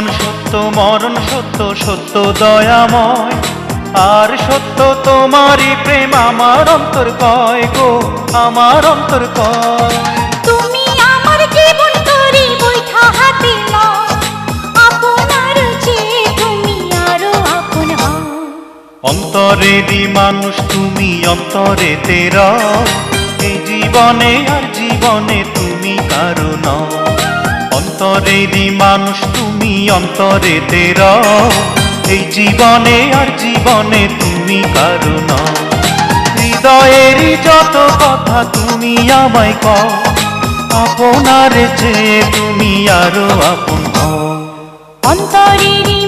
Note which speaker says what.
Speaker 1: জীবন সত্য, মরণ সত্য, সত্য দয়াময়। আর সত্য তোমারই প্রেম, আমার অন্তর কয় গো, আমার অন্তর কয়।
Speaker 2: তুমি আমার জীবন করে বৈঠা হাতে নাও, আপনার চেয়ে তুমি আরো আপন হও।
Speaker 1: অন্তরেরই মানুষ তুমি, অন্তরে তেরা, এই জীবনে আর জীবনে তুমি কারো নও। অন্তরেরই মানুষ তুমি, অন্তরে তেরা, এই জীবনে আর জীবনে তুমি কারো নও। হৃদয়েরই যত কথা তুমি আমায় কও, আপনার চেয়ে তুমি আরো আপন হও।
Speaker 2: অন্তরেরই